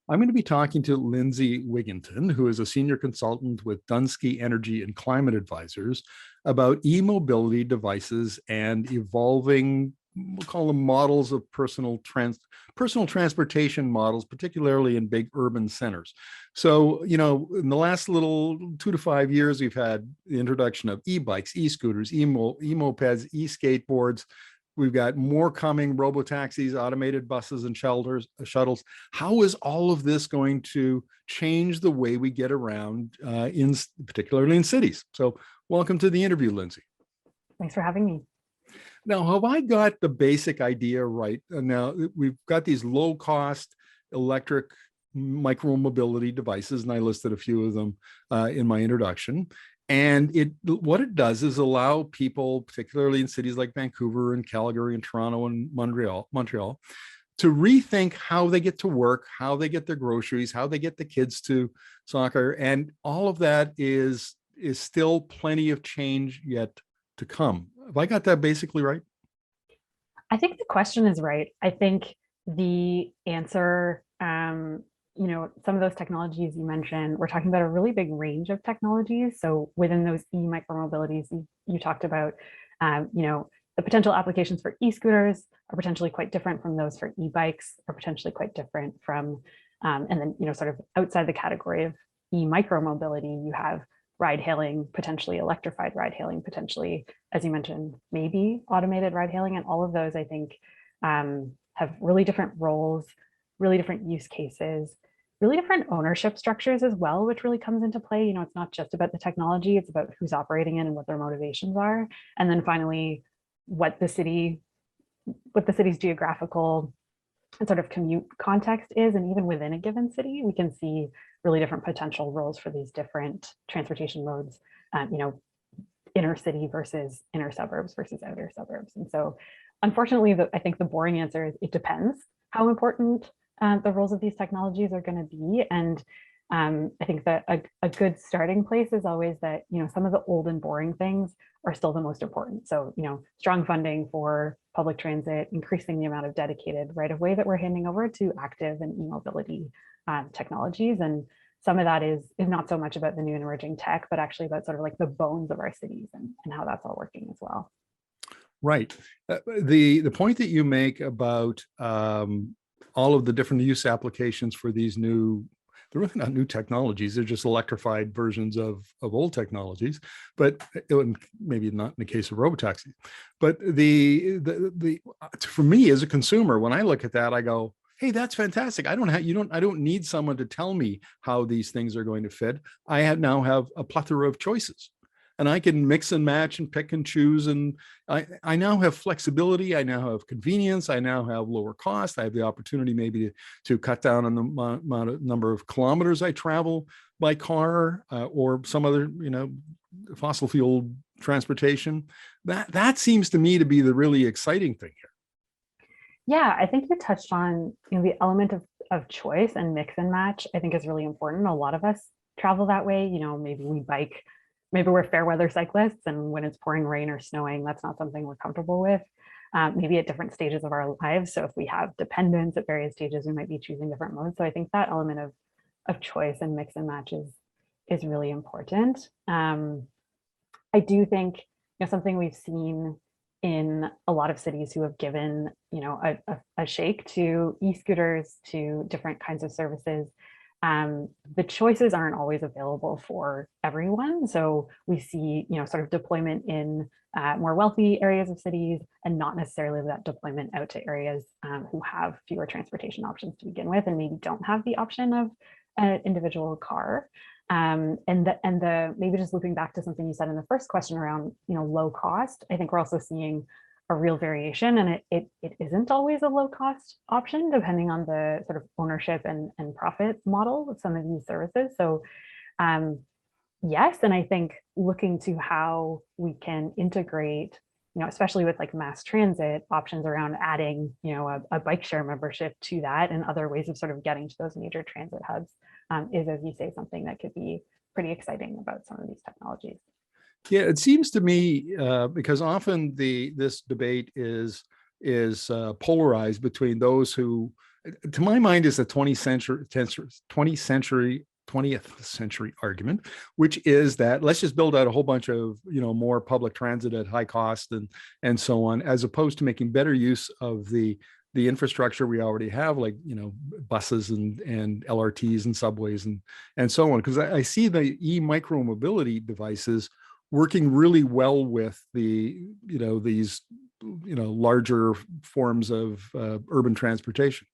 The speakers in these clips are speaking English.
I'm going to be talking to Lindsay Wigginton, who is a senior consultant with Dunsky Energy and Climate Advisors, about e-mobility devices and evolving, we'll call them models of personal transportation models, particularly in big urban centers. So, in the last little 2 to 5 years, we've had the introduction of e-bikes, e-scooters, e-mopeds, e-skateboards. We've got more coming, robo-taxis, automated buses and shuttles. How is all of this going to change the way we get around, particularly in cities? So welcome to the interview, Lindsay. Thanks for having me. Now, have I got the basic idea right? Now, we've got these low-cost electric micro-mobility devices, and I listed a few of them in my introduction. And what it does is allow people, particularly in cities like Vancouver and Calgary and Toronto and Montreal, to rethink how they get to work, how they get their groceries, how they get the kids to soccer. And all of that is still plenty of change yet to come. Have I got that basically right? I think the question is right. I think the answer, some of those technologies you mentioned, we're talking about a really big range of technologies. So within those e-micromobilities you talked about, the potential applications for e-scooters are potentially quite different from those for e-bikes, are potentially quite different from, and then, sort of outside the category of e-micromobility, you have ride hailing, potentially electrified ride hailing, potentially, as you mentioned, maybe automated ride hailing. And all of those, I think, have really different roles, really different use cases, really different ownership structures as well, which really comes into play. It's not just about the technology, it's about who's operating it and what their motivations are. And then finally, what the city's geographical and sort of commute context is. And even within a given city, we can see really different potential roles for these different transportation modes, inner city versus inner suburbs versus outer suburbs. And so unfortunately, I think the boring answer is it depends how important the roles of these technologies are going to be. And I think that a good starting place is always that, some of the old and boring things are still the most important. So, strong funding for public transit, increasing the amount of dedicated right-of-way that we're handing over to active and e-mobility technologies. And some of that is not so much about the new and emerging tech, but actually about sort of like the bones of our cities and how that's all working as well. Right. The point that you make about all of the different use applications for these they're really not new technologies, they're just electrified versions of old technologies, but maybe not in the case of robotaxis. But for me as a consumer, when I look at that, I go, hey, that's fantastic. I don't need someone to tell me how these things are going to fit. I now have a plethora of choices. And I can mix and match and pick and choose. And I now have flexibility. I now have convenience. I now have lower cost. I have the opportunity maybe to cut down on the number of kilometers I travel by car or some other, fossil fuel transportation. That seems to me to be the really exciting thing here. Yeah, I think you touched on, the element of choice and mix and match, I think is really important. A lot of us travel that way. Maybe we bike. Maybe we're fair weather cyclists, and when it's pouring rain or snowing, that's not something we're comfortable with. Maybe at different stages of our lives. So if we have dependents at various stages, we might be choosing different modes. So I think that element of choice and mix and match is really important. I do think something we've seen in a lot of cities who have given a shake to e-scooters, to different kinds of services. The choices aren't always available for everyone. So we see, sort of deployment in more wealthy areas of cities and not necessarily that deployment out to areas who have fewer transportation options to begin with and maybe don't have the option of an individual car. Maybe just looping back to something you said in the first question around, low cost, I think we're also seeing a real variation, and it isn't always a low cost option depending on the sort of ownership and profit model of some of these services. So yes, and I think looking to how we can integrate, especially with like mass transit options around adding, a bike share membership to that and other ways of sort of getting to those major transit hubs is, as you say, something that could be pretty exciting about some of these technologies. Yeah, it seems to me because often this debate is polarized between those who to my mind, is a 20th century argument, which is that let's just build out a whole bunch of, more public transit at high cost and so on, as opposed to making better use of the infrastructure we already have, like, buses and LRTs and subways and so on. Because I see the micro mobility devices working really well with these larger forms of urban transportation.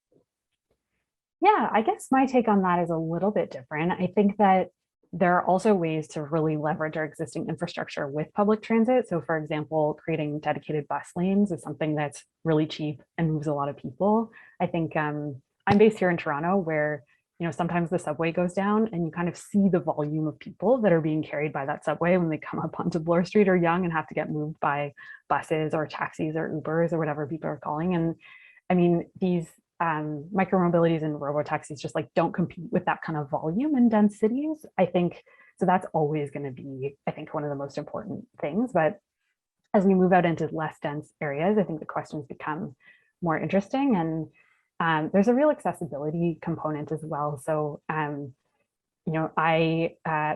Yeah, I guess my take on that is a little bit different. I think that there are also ways to really leverage our existing infrastructure with public transit. So for example, creating dedicated bus lanes is something that's really cheap and moves a lot of people. I think I'm based here in Toronto, where sometimes the subway goes down and you kind of see the volume of people that are being carried by that subway when they come up onto Bloor Street or Yonge and have to get moved by buses or taxis or Ubers or whatever people are calling. And I mean, these micromobilities and robo-taxis just like don't compete with that kind of volume in dense cities. I think so that's always going to be, I think, one of the most important things. But as we move out into less dense areas, I think the questions become more interesting. And there's a real accessibility component as well. So I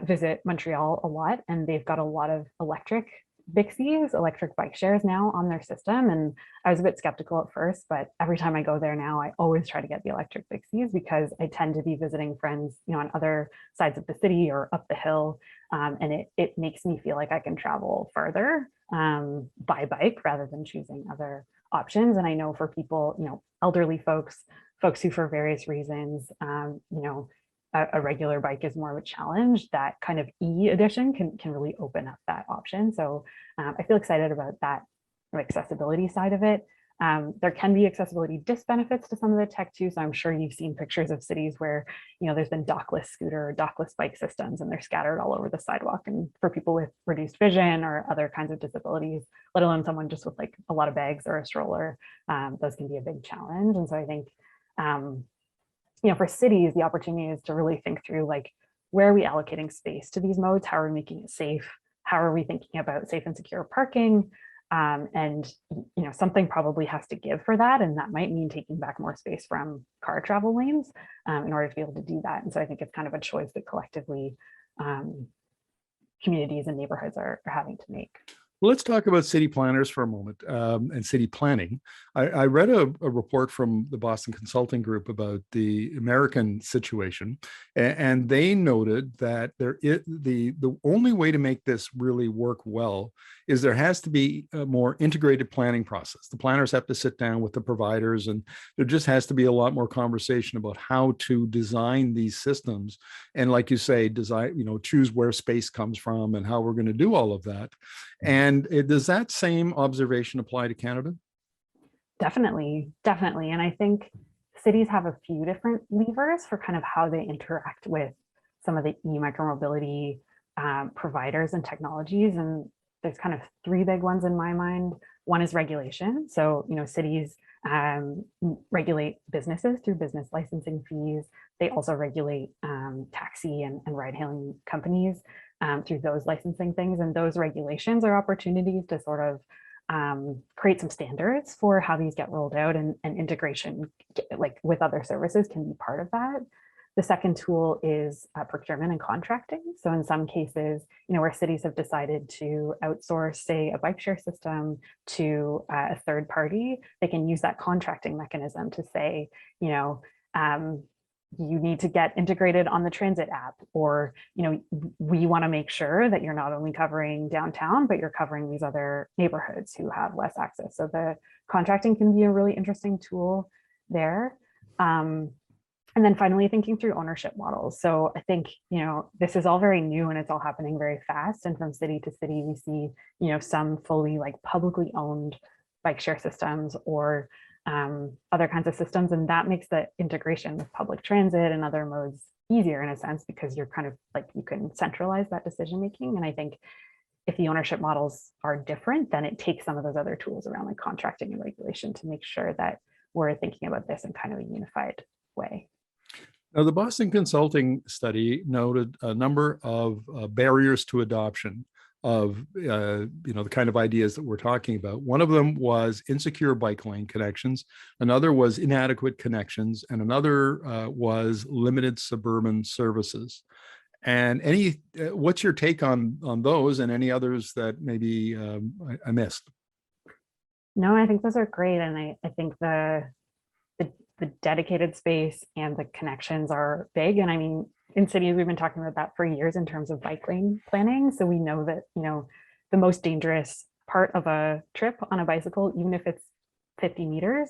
visit Montreal a lot, and they've got a lot of electric Bixies, electric bike shares now on their system. And I was a bit skeptical at first, but every time I go there now, I always try to get the electric Bixies because I tend to be visiting friends, on other sides of the city or up the hill. And it makes me feel like I can travel further by bike rather than choosing other options. And I know for people, elderly folks who for various reasons, a regular bike is more of a challenge, that kind of e-addition can really open up that option. So I feel excited about that accessibility side of it. There can be accessibility disbenefits to some of the tech too. So I'm sure you've seen pictures of cities where, there's been dockless scooter or dockless bike systems, and they're scattered all over the sidewalk. And for people with reduced vision or other kinds of disabilities, let alone someone just with like a lot of bags or a stroller, those can be a big challenge. And so I think, for cities, the opportunity is to really think through like, where are we allocating space to these modes? How are we making it safe? How are we thinking about safe and secure parking? And something probably has to give for that. And that might mean taking back more space from car travel lanes in order to be able to do that. And so I think it's kind of a choice that collectively communities and neighborhoods are having to make. Well, let's talk about city planners for a moment and city planning. I read a report from the Boston Consulting Group about the American situation, and they noted that the only way to make this really work well is there has to be a more integrated planning process. The planners have to sit down with the providers, and there just has to be a lot more conversation about how to design these systems. And like you say, choose where space comes from and how we're going to do all of that. And does that same observation apply to Canada? Definitely. And I think cities have a few different levers for kind of how they interact with some of the e-micromobility providers and technologies. And there's kind of three big ones in my mind. One is regulation. So, cities regulate businesses through business licensing fees. They also regulate taxi and ride hailing companies through those licensing things. And those regulations are opportunities to sort of create some standards for how these get rolled out, and integration like with other services can be part of that. The second tool is procurement and contracting. So in some cases, where cities have decided to outsource, say, a bike share system to a third party, they can use that contracting mechanism to say, you need to get integrated on the transit app, or, we want to make sure that you're not only covering downtown, but you're covering these other neighborhoods who have less access. So the contracting can be a really interesting tool there. And then finally, thinking through ownership models. So I think, this is all very new and it's all happening very fast. And from city to city, we see, some fully like publicly owned bike share systems or other kinds of systems. And that makes the integration with public transit and other modes easier in a sense, because you're kind of like, you can centralize that decision making. And I think if the ownership models are different, then it takes some of those other tools around like contracting and regulation to make sure that we're thinking about this in kind of a unified way. Now, the Boston Consulting study noted a number of barriers to adoption of the kind of ideas that we're talking about. One of them was insecure bike lane connections, another was inadequate connections, and another was limited suburban services. And what's your take on those and any others that maybe I missed? No, I think those are great. And I think the dedicated space and the connections are big. And I mean, in cities, we've been talking about that for years in terms of bike lane planning. So we know that, the most dangerous part of a trip on a bicycle, even if it's 50 meters,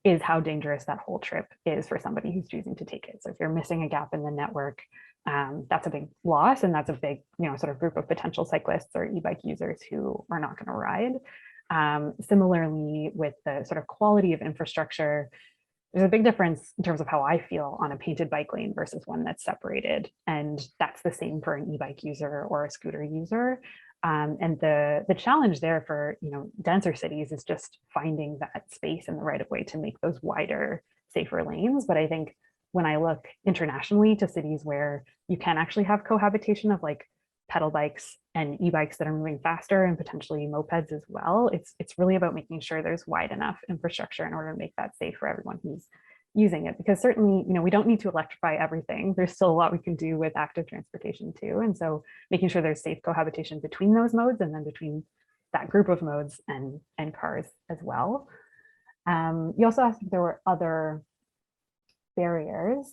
is how dangerous that whole trip is for somebody who's choosing to take it. So if you're missing a gap in the network, that's a big loss. And that's a big, sort of group of potential cyclists or e-bike users who are not going to ride. Similarly, with the sort of quality of infrastructure, there's a big difference in terms of how I feel on a painted bike lane versus one that's separated. And that's the same for an e-bike user or a scooter user. And the challenge there for, denser cities is just finding that space and the right of way to make those wider, safer lanes. But I think when I look internationally to cities where you can actually have cohabitation of like pedal bikes and e-bikes that are moving faster and potentially mopeds as well, it's really about making sure there's wide enough infrastructure in order to make that safe for everyone who's using it. Because certainly, we don't need to electrify everything. There's still a lot we can do with active transportation too. And so making sure there's safe cohabitation between those modes and then between that group of modes and cars as well. You also asked if there were other barriers.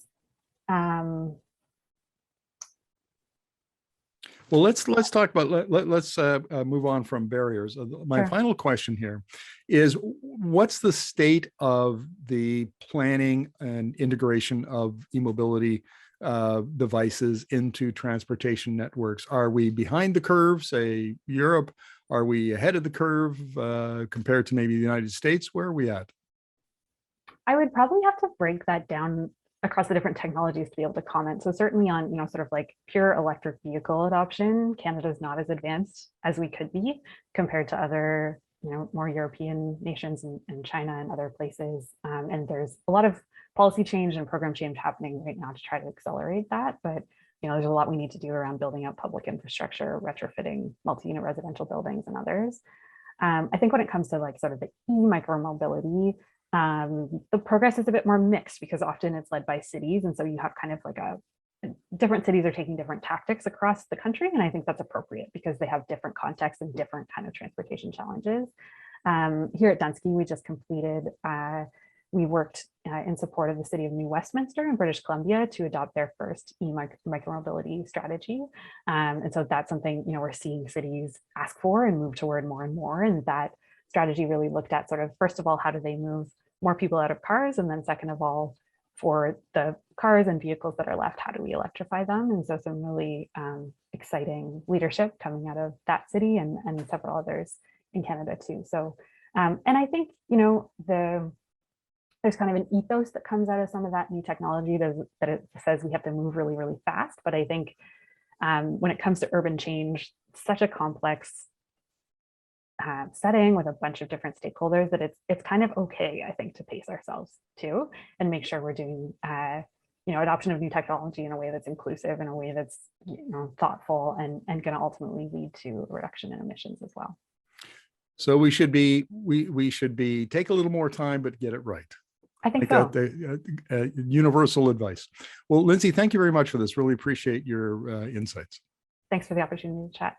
Well, let's talk about let's move on from barriers. My final question here is: what's the state of the planning and integration of e-mobility devices into transportation networks? Are we behind the curve, say Europe? Are we ahead of the curve compared to maybe the United States? Where are we at? I would probably have to break that down across the different technologies to be able to comment. So certainly on, sort of like pure electric vehicle adoption, Canada is not as advanced as we could be compared to other, more European nations and China and other places. And there's a lot of policy change and program change happening right now to try to accelerate that. But, there's a lot we need to do around building out public infrastructure, retrofitting multi-unit residential buildings and others. I think when it comes to like sort of the e-micromobility, the progress is a bit more mixed because often it's led by cities. And so you have kind of like different cities are taking different tactics across the country. And I think that's appropriate because they have different contexts and different kind of transportation challenges. Here at Dunsky, we just completed, we worked in support of the city of New Westminster in British Columbia to adopt their first e-micromobility strategy. And so that's something, we're seeing cities ask for and move toward more and more. And that strategy really looked at sort of, first of all, how do they move more people out of cars? And then second of all, for the cars and vehicles that are left, how do we electrify them? And so some really exciting leadership coming out of that city and several others in Canada too. So, and I think, there's kind of an ethos that comes out of some of that new technology that it says we have to move really, really fast. But I think when it comes to urban change, such a complex setting with a bunch of different stakeholders that it's kind of okay, I think, to pace ourselves too and make sure we're doing adoption of new technology in a way that's inclusive, in a way that's thoughtful and going to ultimately lead to a reduction in emissions as well. So we should be take a little more time, but get it right. I think so. Universal advice. Well, Lindsay, thank you very much for this. Really appreciate your insights. Thanks for the opportunity to chat.